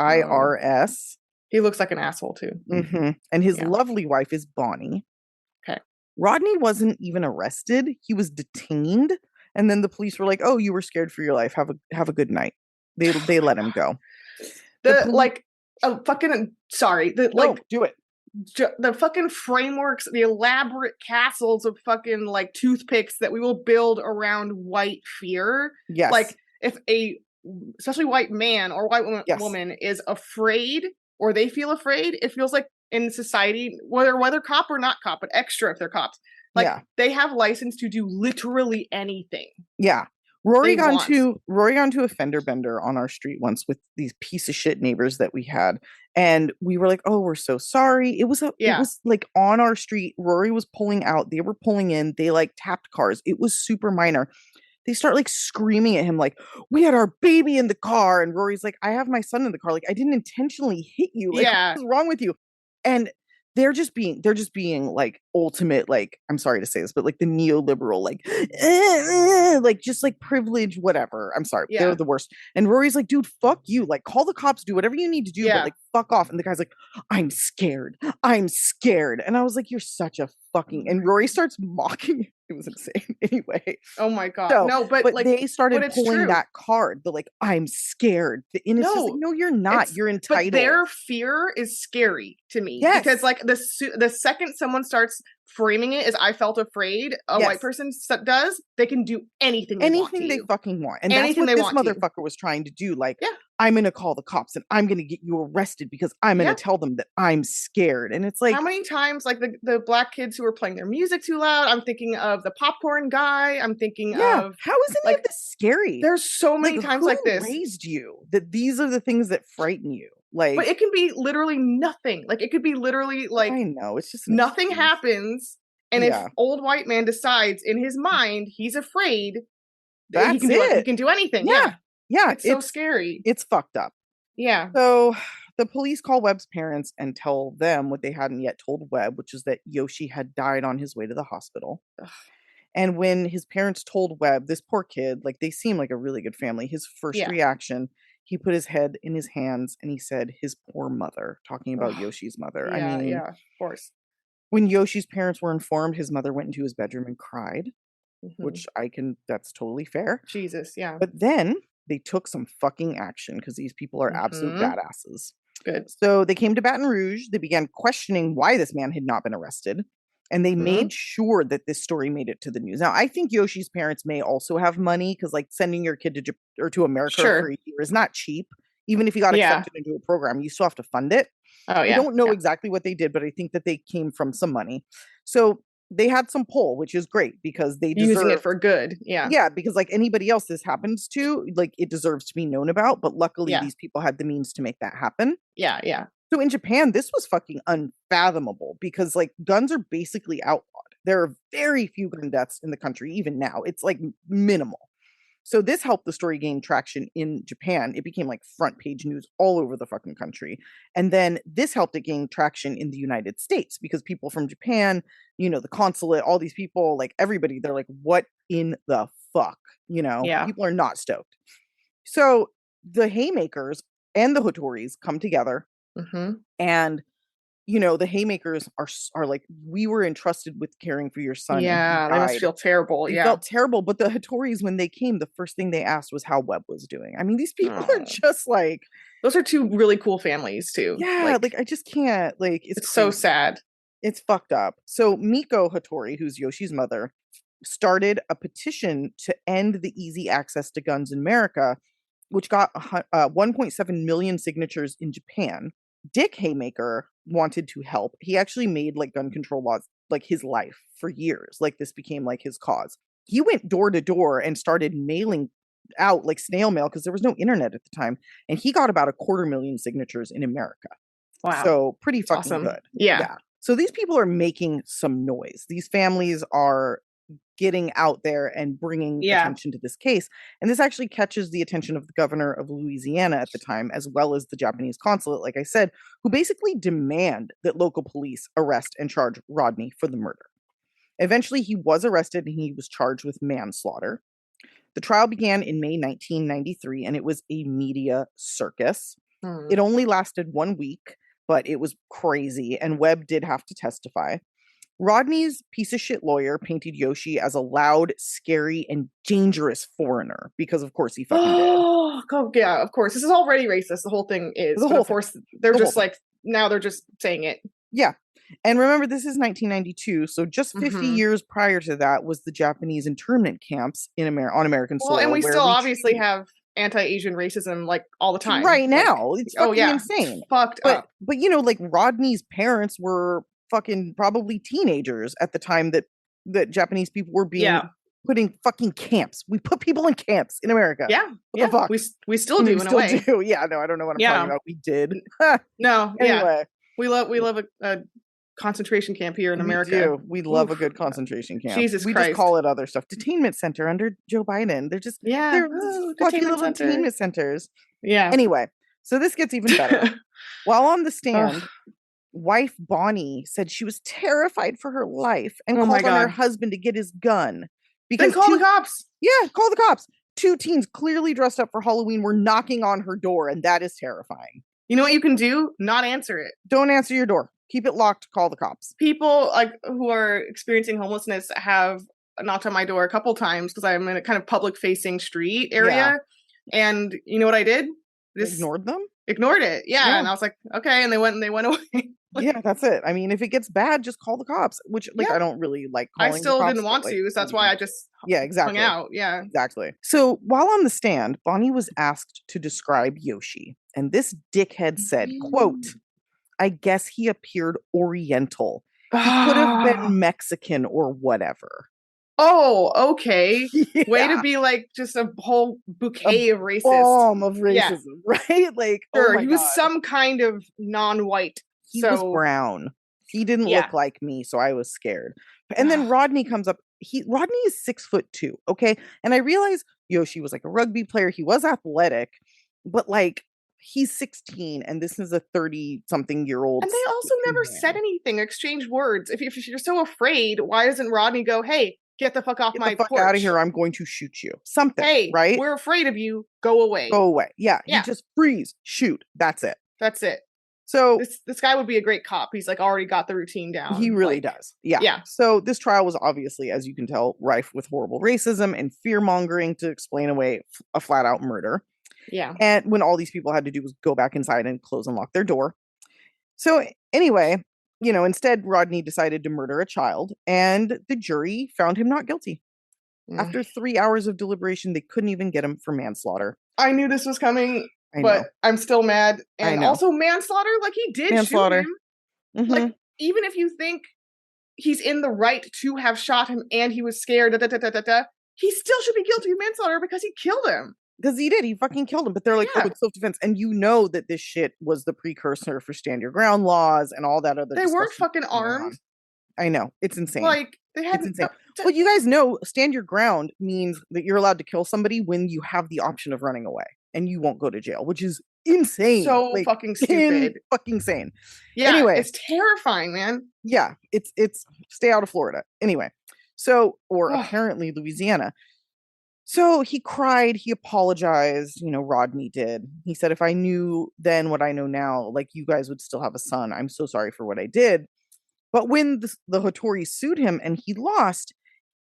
He looks like an asshole, too. Mm-hmm. And his lovely wife is Bonnie. Okay. Rodney wasn't even arrested. He was detained. And then the police were like, oh, you were scared for your life. Have a good night. They let him go. Do it. The fucking frameworks, the elaborate castles of fucking like toothpicks that we will build around white fear. Yes. Like, if especially white man or white woman is afraid, or they feel afraid, it feels like in society, whether cop or not cop, but extra if they're cops, like, they have license to do literally anything. Yeah. Rory got into a fender bender on our street once with these piece of shit neighbors that we had. And we were like, oh, we're so sorry. It was like on our street. Rory was pulling out. They were pulling in. They like tapped cars. It was super minor. They start like screaming at him, like, we had our baby in the car. And Rory's like, I have my son in the car. Like, I didn't intentionally hit you. Like, what's wrong with you? And they're just being like ultimate, like, I'm sorry to say this, but like the neoliberal, like just like privilege, whatever. I'm sorry. They're the worst. And Rory's like, dude, fuck you. Like, call the cops, do whatever you need to do, but like, fuck off. And the guy's like, I'm scared. And I was like, you're such a fucking, and Rory starts mocking. It was insane. Anyway. Oh my God. So, no, but like, they started pulling that card. The like, I'm scared. And it's just like, no, you're not. You're entitled. But their fear is scary to me. Yes. Because like the second someone starts framing it as I felt afraid, a white person does, they can do anything they fucking want. And that's what this motherfucker was trying to do. Like, I'm going to call the cops and I'm going to get you arrested because I'm going to tell them that I'm scared. And it's like, how many times, like the black kids who were playing their music too loud? I'm thinking of the popcorn guy. I'm thinking of, how is any of this scary? There's so many times like this. Who raised you that these are the things that frighten you? Like, but it can be literally nothing. Like, it could be literally like, I know, it's just nothing happens. And if old white man decides in his mind he's afraid, he can do anything. Yeah. It's so scary. It's fucked up. Yeah. So the police call Webb's parents and tell them what they hadn't yet told Webb, which is that Yoshi had died on his way to the hospital. Ugh. And when his parents told Webb, this poor kid, like, they seem like a really good family, his first reaction, he put his head in his hands and he said, his poor mother, talking about Yoshi's mother. Yeah, I mean, of course. When Yoshi's parents were informed, his mother went into his bedroom and cried, which that's totally fair. Jesus, yeah. But then they took some fucking action because these people are absolute badasses. Good. So they came to Baton Rouge. They began questioning why this man had not been arrested. And they made sure that this story made it to the news. Now, I think Yoshi's parents may also have money because, like, sending your kid to America for a year is not cheap. Even if you got accepted into a program, you still have to fund it. Oh, yeah. I don't know exactly what they did, but I think that they came from some money. So they had some pull, which is great because they deserve using it for good. Yeah. Yeah, because like anybody else this happens to, like, it deserves to be known about. But luckily, these people had the means to make that happen. Yeah, yeah. So in Japan, this was fucking unfathomable because, like, guns are basically outlawed. There are very few gun deaths in the country, even now. It's like minimal. So this helped the story gain traction in Japan. It became like front page news all over the fucking country. And then this helped it gain traction in the United States because people from Japan, you know, the consulate, all these people, like everybody, they're like, what in the fuck, Yeah. people are not stoked. So the Haymakers and the Hattoris come together, and the Haymakers are like, we were entrusted with caring for your son. Yeah, and they must feel terrible. They felt terrible, but the Hattoris, when they came, the first thing they asked was how Webb was doing. I mean, these people are just like, those are two really cool families too. Yeah, like I just can't, like, it's so sad. It's fucked up. So Miko Hattori, who's Yoshi's mother, started a petition to end the easy access to guns in America, which got 1.7 million signatures in Japan. Dick Haymaker wanted to help. He actually made like gun control laws like his life for years. Like this became like his cause. He went door to door and started mailing out like snail mail because there was no internet at the time. And he got about 250,000 signatures in America. Wow. So pretty fucking good. Yeah. So these people are making some noise. These families are getting out there and bringing attention to this case. And this actually catches the attention of the governor of Louisiana at the time, as well as the Japanese consulate, like I said, who basically demand that local police arrest and charge Rodney for the murder. Eventually, he was arrested and he was charged with manslaughter. The trial began in May 1993, and it was a media circus. It only lasted 1 week, but it was crazy, and Webb did have to testify. Rodney's piece of shit lawyer painted Yoshi as a loud, scary, and dangerous foreigner because, of course, he fucking did. Oh, yeah, of course. This is already racist. The whole thing is. The whole of course, they're just like, now they're just saying it. Yeah. And remember, this is 1992, so just 50 years prior to that was the Japanese internment camps on American soil. Well, and we still obviously have anti-Asian racism like all the time. Right now. It's fucking insane. It's fucked up. But, like Rodney's parents were fucking probably teenagers at the time that Japanese people were being put in fucking camps. We put people in camps in America. Yeah. What the fuck? We still do in a way. Do. Yeah, no, I don't know what I'm talking about. We did. No, anyway. We love a concentration camp here in America. We love a good concentration camp. Jesus we Christ. Just call it other stuff. Detainment center under Joe Biden. They're just they're fucking little detainment centers. Yeah. Anyway, so this gets even better. While on the stand, wife Bonnie said she was terrified for her life and called on her husband to get his gun. Because call the cops. Yeah, call the cops. 2 teens clearly dressed up for Halloween were knocking on her door, and that is terrifying. You know what you can do? Not answer it. Don't answer your door. Keep it locked. Call the cops. People like who are experiencing homelessness have knocked on my door a couple times because I'm in a kind of public-facing street area. Yeah. And you know what I did? Ignored them? Ignored it. Yeah. And I was like, okay. And they went away. Yeah, that's it. I mean, if it gets bad, just call the cops, which I don't really like calling I still the cops, didn't want to, so that's why I just hung out. Yeah. Exactly. So while on the stand, Bonnie was asked to describe Yoshi. And this dickhead said, quote, I guess he appeared Oriental. He could have been Mexican or whatever. Oh, okay. Yeah. Way to be like just a whole bouquet of racist. Bomb of racism, right? Like, sure, he was some kind of non-white. He was brown. He didn't look like me, so I was scared. And then Rodney comes up. Rodney is 6'2", okay? And I realize Yoshi was like a rugby player. He was athletic, but like he's 16 and this is a 30-something-year-old. And they also never said anything, exchanged words. If you're so afraid, why doesn't Rodney go, hey, get the fuck off my porch. Get the fuck out of here. I'm going to shoot you. Something, hey, right? We're afraid of you. Go away. Go away. Yeah. You just freeze, shoot. That's it. That's it. So this guy would be a great cop. He's like already got the routine down. He really does. Yeah. Yeah. So this trial was obviously, as you can tell, rife with horrible racism and fear mongering to explain away a flat out murder. Yeah. And when all these people had to do was go back inside and close and lock their door. So anyway, instead Rodney decided to murder a child and the jury found him not guilty. After 3 hours of deliberation, they couldn't even get him for manslaughter. I knew this was coming. But I'm still mad. And also manslaughter, like he did shoot him. Mm-hmm. Like, even if you think he's in the right to have shot him and he was scared, he still should be guilty of manslaughter because he killed him. Because he did. He fucking killed him. But they're like, oh, it's self-defense. And you know that this shit was the precursor for stand your ground laws and all that other They weren't fucking armed. I know. It's insane. Like, they had... It's insane. Well, you guys know stand your ground means that you're allowed to kill somebody when you have the option of running away. And you won't go to jail, which is insane. So fucking stupid. Fucking insane. Yeah. Anyway. It's terrifying, man. Yeah. It's stay out of Florida. Anyway. So, or apparently Louisiana. So he cried, he apologized, Rodney did. He said, if I knew then what I know now, like you guys would still have a son. I'm so sorry for what I did. But when the Hattori sued him and he lost,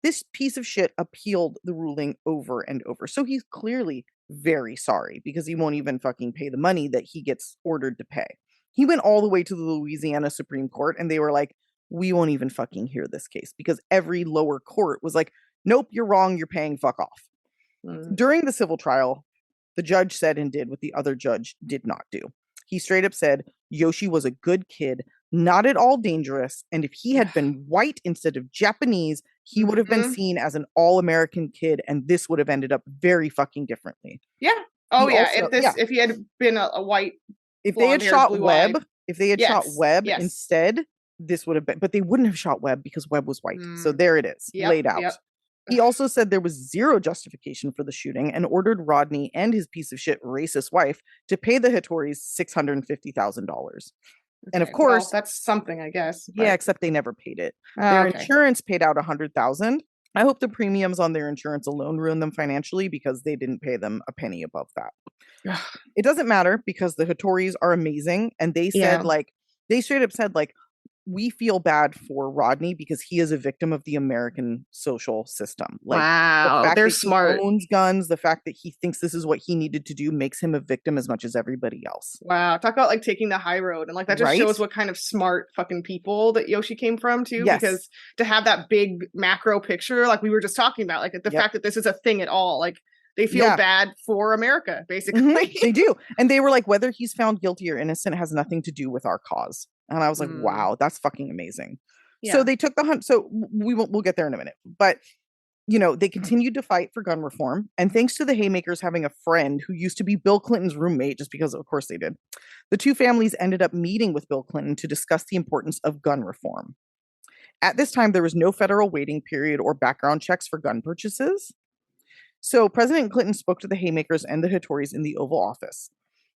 this piece of shit appealed the ruling over and over. So he's clearly very sorry because he won't even fucking pay the money that he gets ordered to pay. He went all the way to the Louisiana Supreme Court and they were like, we won't even fucking hear this case because every lower court was like, nope, you're wrong. You're paying, fuck off. During the civil trial, the judge said and did what the other judge did not do. He straight up said Yoshi was a good kid, not at all dangerous, and if he had been white instead of Japanese, he would have been seen as an all-American kid, and this would have ended up very fucking differently. Yeah. Oh yeah. If he had been a white, if they had shot Webb, yes. instead, this would have been. But they wouldn't have shot Webb because Webb was white. So there it is, laid out. Yep. He also said there was zero justification for the shooting and ordered Rodney and his piece of shit racist wife to pay the Hattoris $650,000. And of course, that's something, I guess. But... Yeah, except they never paid it. Their insurance paid out $100,000. I hope the premiums on their insurance alone ruined them financially because they didn't pay them a penny above that. It doesn't matter because the Hattoris are amazing, and they said they straight up said we feel bad for Rodney because he is a victim of the American social system. Wow, they're smart. He owns guns. The fact that he thinks this is what he needed to do makes him a victim as much as everybody else. Wow, talk about taking the high road, and that just shows what kind of smart fucking people that Yoshi came from too. Yes. Because to have that big macro picture, like we were just talking about, the fact that this is a thing at all, they feel bad for America, basically. They do. And they were like, whether he's found guilty or innocent has nothing to do with our cause. And I was like, wow, that's fucking amazing. Yeah. So they took the hunt. So we'll get there in a minute. But, they continued to fight for gun reform. And thanks to the Haymakers having a friend who used to be Bill Clinton's roommate, just because, of course, they did, the two families ended up meeting with Bill Clinton to discuss the importance of gun reform. At this time, there was no federal waiting period or background checks for gun purchases. So President Clinton spoke to the Haymakers and the Hattoris in the Oval Office.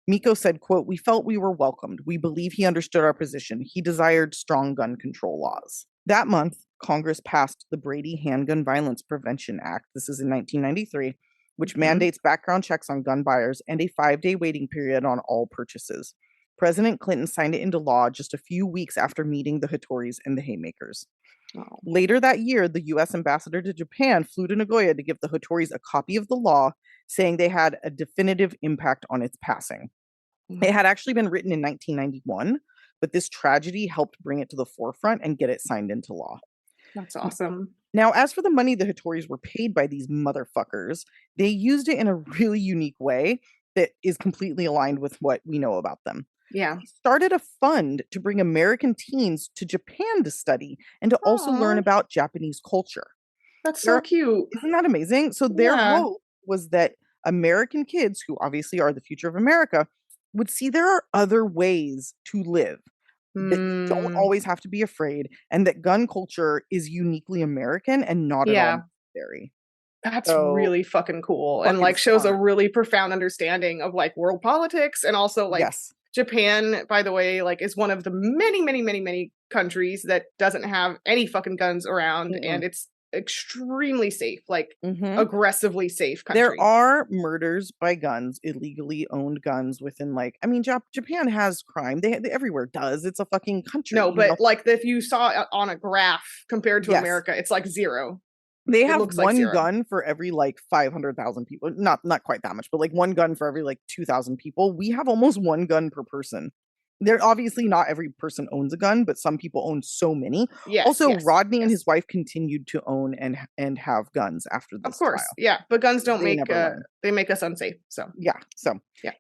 Miko said, quote, we felt we were welcomed. We believe he understood our position. He desired strong gun control laws. That month, Congress passed the Brady Handgun Violence Prevention Act. This is in 1993, which mandates background checks on gun buyers and a 5-day waiting period on all purchases. President Clinton signed it into law just a few weeks after meeting the Hattoris and the Haymakers. Oh. Later that year, the U.S. ambassador to Japan flew to Nagoya to give the Hattoris a copy of the law, saying they had a definitive impact on its passing. It had actually been written in 1991, but this tragedy helped bring it to the forefront and get it signed into law. That's awesome. Now, as for the money the Hattoris were paid by these motherfuckers, they used it in a really unique way that is completely aligned with what we know about them. Yeah. They started a fund to bring American teens to Japan to study and to also learn about Japanese culture. That's so cute. Isn't that amazing? So their hope was that American kids, who obviously are the future of America, would see there are other ways to live that don't always have to be afraid, and that gun culture is uniquely American and not at all necessary. That's really fucking cool, and shows a really profound understanding of world politics, and also Japan, by the way, is one of the many countries that doesn't have any fucking guns around, and it's extremely safe, aggressively safe country. There are murders by guns, illegally owned guns within Japan has crime. They everywhere does. It's a fucking country. No, but if you saw on a graph compared to America, it's zero. They have one gun for every 500,000 people. Not quite that much, but one gun for every 2,000 people. We have almost one gun per person. They're obviously not every person owns a gun, but some people own so many. Yes, also, Rodney and his wife continued to own and have guns after this. Of course, trial. Yeah, but guns don't they make us unsafe. So yeah.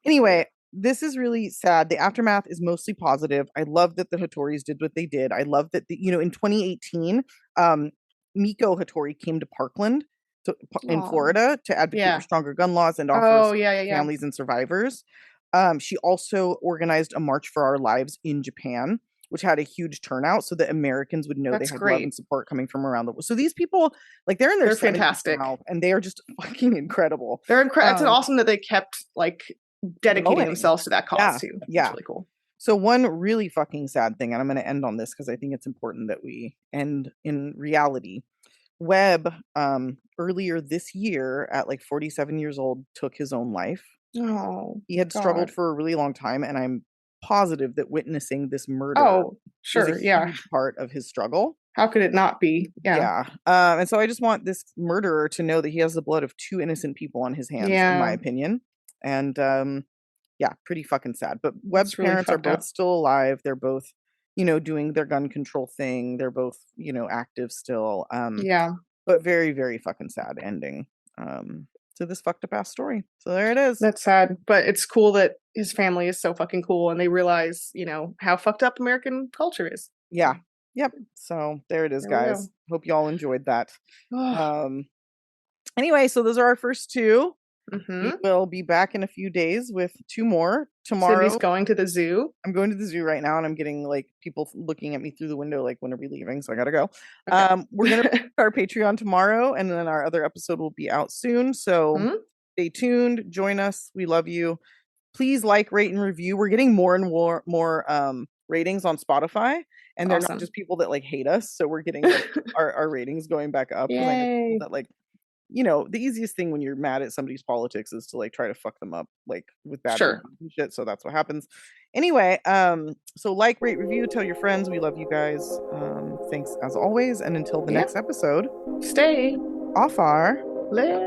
Anyway, this is really sad. The aftermath is mostly positive. I love that the Hattoris did what they did. I love that in 2018, Miko Hattori came to Parkland in Florida to advocate for stronger gun laws and offer families and survivors. She also organized a March for Our Lives in Japan, which had a huge turnout so that Americans would know they had love and support coming from around the world. So these people, they're in their 70s fantastic now, and they are just fucking incredible. They're incredible. It's awesome that they kept dedicating themselves to that cause too. Yeah. It's really cool. So one really fucking sad thing, and I'm going to end on this because I think it's important that we end in reality. Webb, earlier this year at like 47 years old, took his own life. Oh, he had struggled for a really long time, and I'm positive that witnessing this murder Oh, was sure. a Yeah. huge part of his struggle. How could it not be? Yeah. And so I just want this murderer to know that he has the blood of 2 innocent people on his hands, in my opinion. And yeah, pretty fucking sad. But Webb's really parents are fucked both up. still alive. They're both, doing their gun control thing. They're both, active still. Yeah. But very, very fucking sad ending to this fucked up ass story. So there it is. That's sad. But it's cool that his family is so fucking cool and they realize, how fucked up American culture is. Yeah. Yep. So there it is, There we guys. go. Hope y'all enjoyed that. Anyway, so those are our first 2. We will be back in a few days with 2 more. Tomorrow, Sydney's going to the zoo. I'm going to the zoo right now, and I'm getting like people looking at me through the window, like, when are we leaving? So I gotta go. Okay. We're gonna start our Patreon tomorrow, and then our other episode will be out soon. So stay tuned, join us. We love you. Please like, rate, and review. We're getting more and more ratings on Spotify, and they're not just people that like hate us. So we're getting like, our ratings going back up. Because I know people that like. The easiest thing when you're mad at somebody's politics is to like try to fuck them up, like with bad and shit. So that's what happens. Anyway, so like, rate, review, tell your friends. We love you guys. Thanks as always, and until the next episode, stay off our list.